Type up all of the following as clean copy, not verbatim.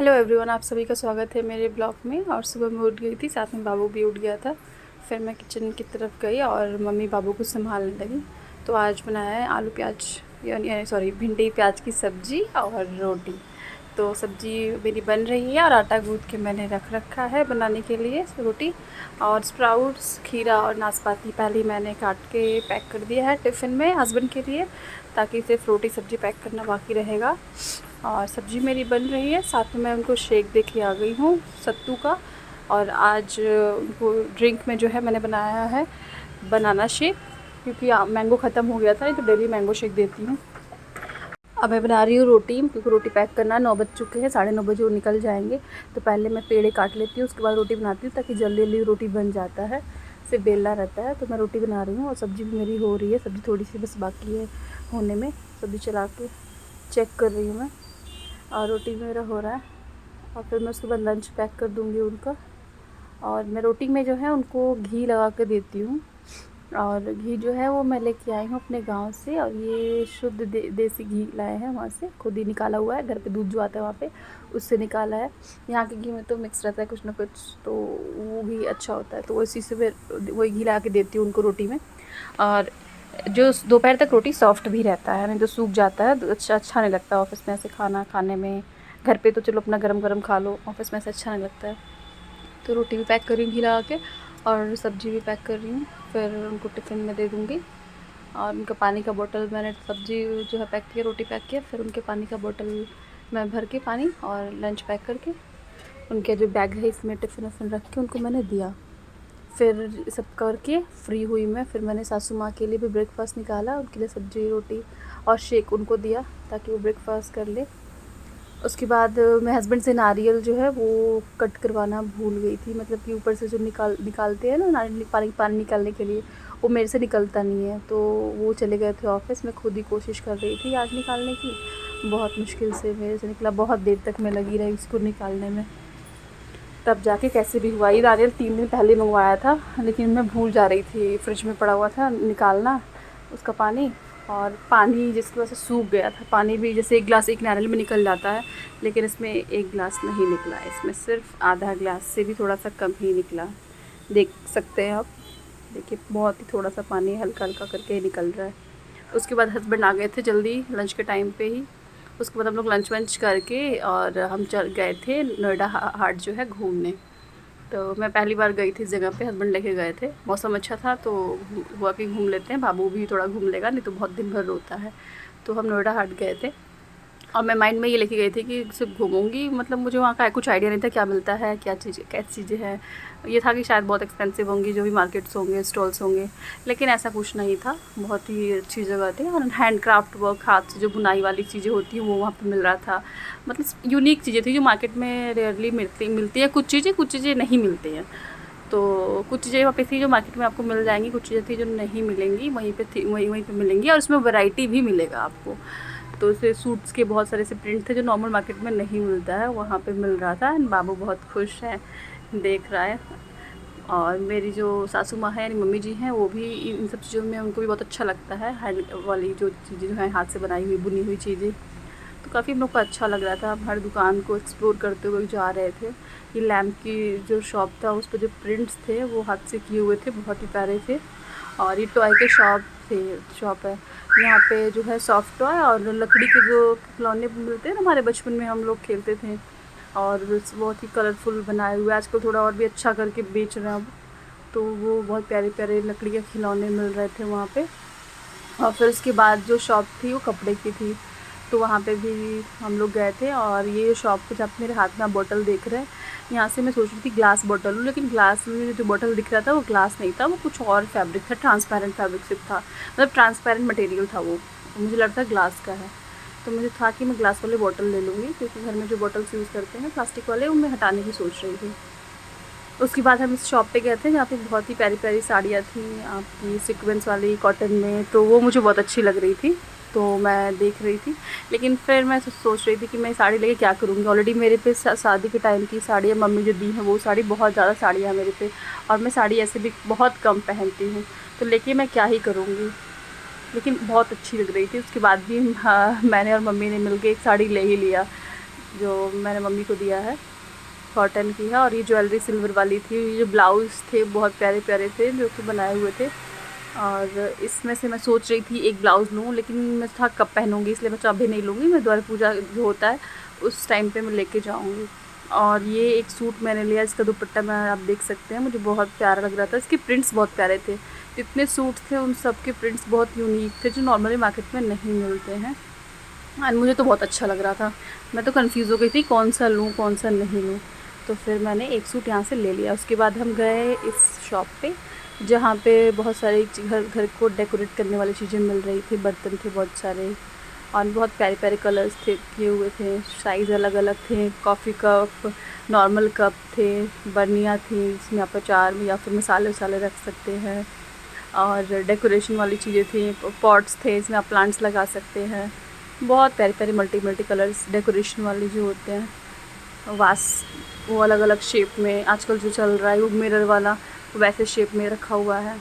Hello everyone, आप सभी का स्वागत है मेरे ब्लॉग में। और सुबह मैं उठ गई थी, साथ में बाबू भी उठ गया था। फिर मैं किचन की तरफ गई और मम्मी बाबू को संभालने लगी। तो आज बनाया है आलू प्याज यानी सॉरी भिंडी प्याज की सब्ज़ी और रोटी। तो सब्ज़ी मेरी बन रही है और आटा गूँथ के मैंने रख रखा है बनाने के लिए रोटी। और स्प्राउट्स, खीरा और नाशपाती पहले ही मैंने काट के पैक कर दिया है टिफ़िन में हस्बैंड के लिए, ताकि सिर्फ रोटी सब्ज़ी पैक करना बाकी रहेगा। और सब्ज़ी मेरी बन रही है, साथ में मैं उनको शेक दे के आ गई हूँ सत्तू का। और आज उनको ड्रिंक में जो है मैंने बनाया है बनाना शेक, क्योंकि मैंगो ख़त्म हो गया था, नहीं तो डेली मैंगो शेक देती हूँ। अब मैं बना रही हूँ रोटी, क्योंकि रोटी पैक करना 9 बज चुके हैं, 9:30 बजे वो निकल जाएंगे। तो पहले मैं पेड़े काट लेती हूँ, उसके बाद रोटी बनाती हूँ, ताकि जल्दी जल्दी रोटी बन जाता है, सिर्फ बेलना रहता है। तो मैं रोटी बना रही हूँ और सब्ज़ी भी मेरी हो रही है। सब्ज़ी थोड़ी सी बस बाकी है होने में, सब्ज़ी चला के चेक कर रही हूँ मैं। और रोटी मेरा हो रहा है और फिर मैं उसके बाद लंच पैक कर दूँगी उनका। और मैं रोटी में जो है उनको घी लगा के देती हूँ। और घी जो है वो मैं लेके आई हूँ अपने गांव से, और ये शुद्ध देसी घी लाए हैं वहाँ से, खुद ही निकाला हुआ है, घर पे दूध जो आता है वहाँ पे उससे निकाला है। यहाँ के घी में तो मिक्स रहता है कुछ ना कुछ, तो वो घी अच्छा होता है, तो इसी से मैं वही घी ला के देती हूँ उनको रोटी में। और जो दोपहर तक रोटी सॉफ्ट भी रहता है, नहीं तो सूख जाता है, तो अच्छा नहीं लगता ऑफिस में ऐसे खाना खाने में। घर पे तो चलो अपना गरम गरम खा लो, ऑफिस में ऐसे अच्छा नहीं लगता है। तो रोटी भी पैक कर रही हूँ घी लगा के, और सब्ज़ी भी पैक कर रही हूँ, फिर उनको टिफ़िन में दे दूँगी। और उनका पानी का बोतल मैंने सब्ज़ी जो है पैक किया, रोटी पैक किया, फिर उनके पानी का बोतल मैं भर के पानी और लंच पैक करके उनके जो बैग है इसमें टिफ़िन विफ़िन रख के उनको मैंने दिया। फिर सब करके फ्री हुई मैं, फिर मैंने सासू माँ के लिए भी ब्रेकफ़ास्ट निकाला, उनके लिए सब्ज़ी रोटी और शेक उनको दिया, ताकि वो ब्रेकफ़ास्ट कर ले। उसके बाद मैं हस्बैंड से नारियल जो है वो कट करवाना भूल गई थी, मतलब कि ऊपर से जो निकालते हैं ना नारियल, पानी निकालने के लिए, वो मेरे से निकलता नहीं है। तो वो चले गए थे ऑफिस, मैं खुद ही कोशिश कर रही थी आज निकालने की, बहुत मुश्किल से मेरे से निकला, बहुत देर तक मैं लगी रही उसको निकालने में, तब जाके कैसे भी हुआ। ये नारियल 3 दिन पहले मंगवाया था, लेकिन मैं भूल जा रही थी, फ्रिज में पड़ा हुआ था निकालना उसका पानी। और पानी जिसकी वजह से सूख गया था, पानी भी जैसे 1 गिलास एक नारियल में निकल जाता है, लेकिन इसमें 1 गिलास नहीं निकला, इसमें सिर्फ आधा गिलास से भी थोड़ा सा कम ही निकला। देख सकते हैं आप, देखिए बहुत ही थोड़ा सा पानी हल्का हल्का करके ही निकल रहा है। उसके बाद हस्बैंड आ गए थे जल्दी लंच के टाइम पे ही। उसके बाद हम लोग लंच वंच करके और हम चल गए थे नोएडा हाट जो है घूमने। तो मैं पहली बार गई थी इस जगह पे, हस्बैंड लेके गए थे, मौसम अच्छा था तो हुआ कि घूम लेते हैं, बाबू भी थोड़ा घूम लेगा, नहीं तो बहुत दिन भर रोता है। तो हम नोएडा हाट गए थे और मैं माइंड में ये लेके गई थी कि सिर्फ घूमूंगी, मतलब मुझे वहाँ का कुछ आइडिया नहीं था क्या मिलता है, क्या चीज़ कैसी चीज़ें हैं। ये था कि शायद बहुत एक्सपेंसिव होंगी जो भी मार्केट्स होंगे, स्टॉल्स होंगे, लेकिन ऐसा कुछ नहीं था, बहुत ही अच्छी जगह थी। और हैंड क्राफ्ट वर्क, हाथ से जो बुनाई वाली चीज़ें होती हैं वो वहाँ पर मिल रहा था, मतलब यूनिक चीज़ें थी जो मार्केट में रेयरली मिलती हैं। कुछ चीज़ें नहीं मिलती हैं, तो कुछ चीज़ें वहाँ पे थी जो मार्केट में आपको मिल जाएंगी, कुछ चीज़ें थी जो नहीं मिलेंगी, वहीं पे थी, वहीं पे मिलेंगी, और उसमें वैरायटी भी मिलेगा आपको। तो इसे सूट्स के बहुत सारे ऐसे प्रिंट थे जो नॉर्मल मार्केट में नहीं मिलता है, वहाँ पे मिल रहा था। बाबू बहुत खुश है, देख रहा है। और मेरी जो सासू माँ है यानी मम्मी जी हैं, वो भी इन सब चीज़ों में उनको भी बहुत अच्छा लगता है, हैंड वाली जो चीज़ें जो हैं, हाथ से बनाई हुई बुनी हुई चीज़ें। तो काफ़ी हम लोग को अच्छा लग रहा था, हम हर दुकान को एक्सप्लोर करते हुए जा रहे थे। ये लैम्प की जो शॉप था उस पर जो प्रिंट्स थे वो हाथ से किए हुए थे, बहुत ही प्यारे थे। और ये टॉय के शॉप है यहाँ पे, जो है सॉफ्ट टॉय और लकड़ी के जो खिलौने मिलते हैं ना, हमारे बचपन में हम लोग खेलते थे, और बहुत ही कलरफुल बनाए हुए, आजकल थोड़ा और भी अच्छा करके बेच रहे हैं अब। तो वो बहुत प्यारे प्यारे लकड़ी के खिलौने मिल रहे थे वहाँ पे। और फिर उसके बाद जो शॉप थी वो कपड़े की थी, तो वहाँ पे भी हम लोग गए थे। और ये शॉप पे जब मेरे हाथ में आप बॉटल देख रहे हैं, यहाँ से मैं सोच रही थी ग्लास बॉटल लूँ, लेकिन ग्लास में जो बॉटल दिख रहा था वो ग्लास नहीं था, वो कुछ और फैब्रिक था, ट्रांसपेरेंट फैब्रिक सिर्फ था, मतलब ट्रांसपेरेंट मटेरियल था वो, मुझे लगता है ग्लास का है। तो मुझे था कि मैं ग्लास वाले बॉटल ले लूँगी, क्योंकि घर में जो बॉटल्स यूज़ करते हैं प्लास्टिक वाले, वो मैं हटाने की सोच रही थी। उसके बाद हम इस शॉप पे गए थे जहाँ पे बहुत ही प्यारी प्यारी साड़ियाँ थी आपकी सीक्वेंस वाली कॉटन में, तो वो मुझे बहुत अच्छी लग रही थी, तो मैं देख रही थी। लेकिन फिर मैं सोच रही थी कि मैं साड़ी लेके क्या करूँगी, ऑलरेडी मेरे पे शादी के टाइम की साड़ियाँ मम्मी जो दी हैं, वो साड़ी बहुत ज़्यादा साड़ियाँ मेरे पे, और मैं साड़ी ऐसे भी बहुत कम पहनती हूँ, तो लेके मैं क्या ही करूँगी। लेकिन बहुत अच्छी लग रही थी। उसके बाद भी हाँ, मैंने और मम्मी ने मिलके एक साड़ी ले ही लिया, जो मैंने मम्मी को दिया है, कॉटन की है। और ये ज्वेलरी सिल्वर वाली थी। ये जो ब्लाउज़ थे बहुत प्यारे प्यारे थे जो कि बनाए हुए थे। और इसमें से मैं सोच रही थी एक ब्लाउज़ लूँ, लेकिन मैं था कब पहनूँगी, इसलिए मैं तो अभी नहीं लूँगी। मैं द्वारा पूजा जो होता है उस टाइम पे मैं लेके जाऊँगी। और ये एक सूट मैंने लिया, इसका दुपट्टा मैं आप देख सकते हैं, मुझे बहुत प्यारा लग रहा था। इसके प्रिंट्स बहुत प्यारे थे। जितने सूट थे उन सब के प्रिंट्स बहुत यूनिक थे, जो नॉर्मली मार्केट में नहीं मिलते हैं। एंड मुझे तो बहुत अच्छा लग रहा था। मैं तो कंफ्यूज़ हो गई थी कौन सा लूँ कौन सा नहीं लूँ। तो फिर मैंने एक सूट यहाँ से ले लिया। उसके बाद हम गए इस शॉप पे, जहाँ पे बहुत सारी घर घर को डेकोरेट करने वाली चीज़ें मिल रही थी। बर्तन थे बहुत सारे और बहुत प्यारे प्यारे कलर्स थे किए हुए थे। साइज़ अलग अलग थे। कॉफ़ी कप, नॉर्मल कप थे, बर्नियाँ थी जिसमें आप अचार या फिर मसाले वसाले रख सकते हैं। और डेकोरेशन वाली चीज़ें थी, पॉट्स थे, इसमें आप प्लांट्स लगा सकते हैं। बहुत प्यारे प्यारे मल्टी कलर्स डेकोरेशन वाले जो होते हैं, वास वो अलग अलग शेप में आजकल जो चल रहा है वो मिरर वाला, वैसे शेप में रखा हुआ है।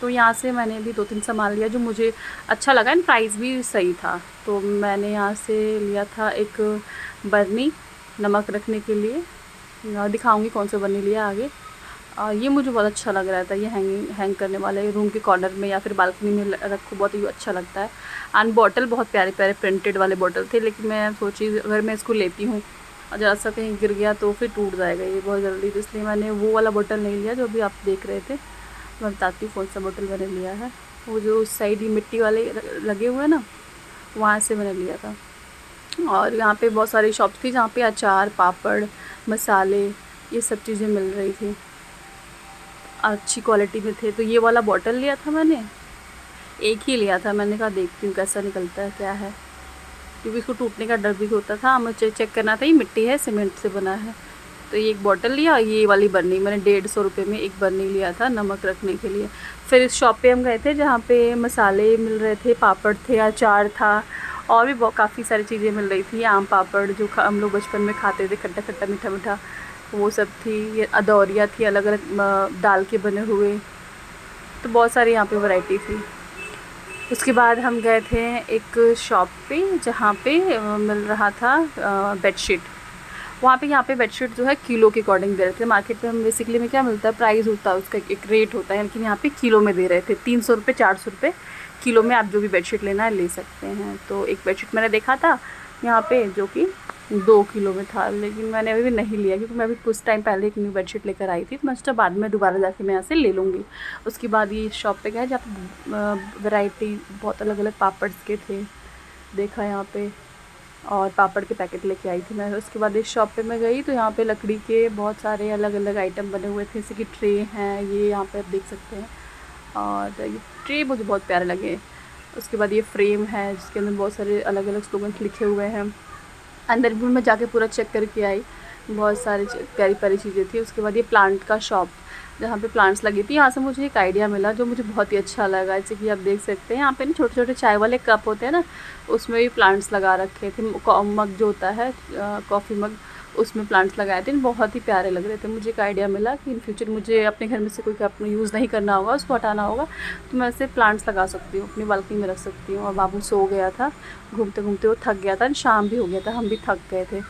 तो यहाँ से मैंने भी 2-3 सामान लिया जो मुझे अच्छा लगा एंड प्राइस भी सही था। तो मैंने यहाँ से लिया था एक बर्नी नमक रखने के लिए, दिखाऊंगी कौन सा बर्नी लिया आगे। ये मुझे बहुत अच्छा लग रहा था। ये हैंग करने वाले रूम के कॉर्नर में या फिर बालकनी में रखो, बहुत ही अच्छा लगता है। एंड बॉटल बहुत प्यारे प्यारे प्रिंटेड वाले बॉटल थे, लेकिन मैं सोची अगर मैं इसको लेती हूँ और ज़रा सा कहीं गिर गया तो फिर टूट जाएगा ये बहुत जल्दी। तो इसलिए मैंने वो वाला बॉटल नहीं लिया जो अभी आप देख रहे थे। मैं बताती हूँ कौन सा बॉटल मैंने लिया है। वो जो उस साइड ही मिट्टी वाले लगे हुए हैं ना, वहाँ से मैंने लिया था। और यहाँ पे बहुत सारी शॉप्स थी जहाँ पे अचार, पापड़, मसाले, ये सब चीज़ें मिल रही थी, अच्छी क्वालिटी में थे। तो ये वाला बॉटल लिया था मैंने, एक ही लिया था। मैंने कहा देखती हूँ कैसा निकलता है क्या है, क्योंकि इसको टूटने का डर भी होता था। मुझे चेक करना था, ये मिट्टी है सीमेंट से बना है। तो ये एक बॉटल लिया। ये वाली बर्नी मैंने 150 रुपये में एक बर्नी लिया था नमक रखने के लिए। फिर इस शॉप पे हम गए थे जहाँ पे मसाले मिल रहे थे, पापड़ थे, अचार था और भी बहुत काफ़ी सारी चीज़ें मिल रही थी। आम पापड़ जो हम लोग बचपन में खाते थे, खट्टा खट्टा मीठा मीठा, वो सब थी। ये अदौरिया थी अलग अलग दाल के बने हुए। तो बहुत सारी यहाँ पे वैरायटी थी। उसके बाद हम गए थे एक शॉप पे जहाँ पे मिल रहा था बेडशीट। वहाँ पे यहाँ पे बेडशीट जो है किलो के अकॉर्डिंग दे रहे थे। मार्केट में हम बेसिकली में क्या मिलता है, प्राइस होता है उसका, एक रेट होता है, लेकिन यहाँ पे किलो में दे रहे थे। 300 रुपये 400 रुपये किलो में आप जो भी बेडशीट लेना है ले सकते हैं। तो एक बेडशीट मैंने देखा था यहाँ पे जो कि 2 किलो में था, लेकिन मैंने अभी भी नहीं लिया क्योंकि मैं अभी कुछ टाइम पहले एक न्यू बेडशीट लेकर आई थी। तो मैं सोचा बाद में दोबारा जाके मैं यहाँ से ले लूँगी। उसके बाद ये शॉप पे गए जहाँ वैरायटी बहुत अलग अलग पापड्स के थे, देखा यहाँ पे, और पापड़ के पैकेट लेके आई थी मैं। उसके बाद इस शॉप पे मैं गई तो यहाँ पे लकड़ी के बहुत सारे अलग अलग आइटम बने हुए थे, जैसे कि ट्रे हैं, ये यहाँ पे आप देख सकते हैं। और ये ट्रे मुझे बहुत प्यारे लगे। उसके बाद ये फ्रेम है जिसके अंदर बहुत सारे अलग अलग स्लोगन्स लिखे हुए हैं। अंदर भी मैं जाके पूरा चेक करके आई, बहुत सारी प्यारी प्यारी चीज़ें थी। उसके बाद ये प्लांट का शॉप जहाँ पे प्लांट्स लगी थी, यहाँ से मुझे एक आइडिया मिला जो मुझे बहुत ही अच्छा लगा। जैसे कि आप देख सकते हैं यहाँ पे ना छोटे छोटे चाय वाले कप होते हैं ना, उसमें भी प्लांट्स लगा रखे थे। मग जो होता है कॉफ़ी मग, उसमें प्लांट्स लगाए थे, बहुत ही प्यारे लग रहे थे। मुझे एक आइडिया मिला कि इन फ्यूचर मुझे अपने घर में से कोई कप यूज़ नहीं करना होगा, उसको हटाना होगा, तो मैं ऐसे प्लांट्स लगा सकती हूँ, अपनी बालकनी में रख सकती हूँ। और बाबू सो गया था, घूमते घूमते वो थक गया था, शाम भी हो गया था, हम भी थक गए थे।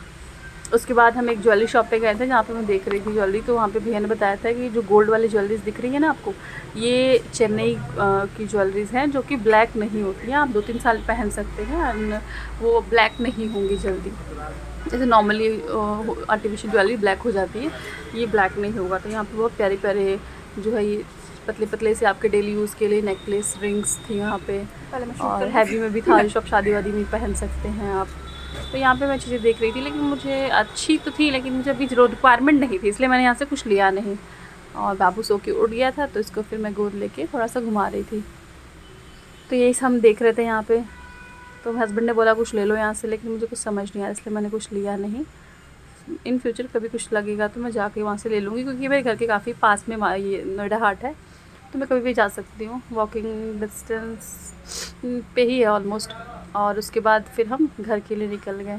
उसके बाद हम एक ज्वेलरी शॉप पे गए थे जहाँ पे मैं देख रही थी ज्वेलरी। तो वहाँ पे भैया ने बताया था कि जो गोल्ड वाली ज्वेलरीज दिख रही है ना आपको, ये चेन्नई की ज्वेलरीज हैं जो कि ब्लैक नहीं होती हैं। आप 2-3 साल पहन सकते हैं एंड वो ब्लैक नहीं होंगी जल्दी। जैसे नॉर्मली आर्टिफिशियल ज्वेलरी ब्लैक हो जाती है, ये ब्लैक नहीं होगा। तो यहाँ पे बहुत प्यारे प्यारे जो है ये पतले पतले से आपके डेली यूज़ के लिए नेकलेस रिंग्स थी यहाँ पे, और हैवी में भी था जो आप शादी वादी में पहन सकते हैं आप। तो यहाँ पे मैं चीज़ें देख रही थी, लेकिन मुझे अच्छी तो थी, लेकिन मुझे अभी रिक्वायरमेंट नहीं थी, इसलिए मैंने यहाँ से कुछ लिया नहीं। और बाबू सो के उठ गया था तो इसको फिर मैं गोद लेके थोड़ा सा घुमा रही थी। तो यही हम देख रहे थे यहाँ पे। तो हस्बैंड ने बोला कुछ ले लो यहाँ से, लेकिन मुझे कुछ समझ नहीं आया, इसलिए मैंने कुछ लिया नहीं। इन फ्यूचर कभी कुछ लगेगा तो मैं जाके वहाँ से ले लूँगी, क्योंकि मेरे घर के काफ़ी पास में ये नोएडा हाट है, तो मैं कभी भी जा सकती हूँ, वॉकिंग डिस्टेंस पे ही है ऑलमोस्ट। और उसके बाद फिर हम घर के लिए निकल गए।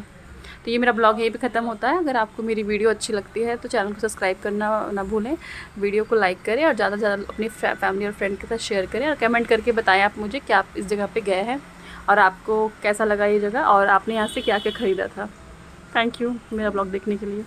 तो ये मेरा ब्लॉग यहीं पे ख़त्म होता है। अगर आपको मेरी वीडियो अच्छी लगती है तो चैनल को सब्सक्राइब करना ना भूलें, वीडियो को लाइक करें और ज़्यादा से ज़्यादा अपनी फैमिली और फ्रेंड के साथ शेयर करें। और कमेंट करके बताएं आप मुझे कि आप इस जगह पे गए हैं और आपको कैसा लगा ये जगह और आपने यहाँ से क्या क्या ख़रीदा था। थैंक यू मेरा ब्लॉग देखने के लिए।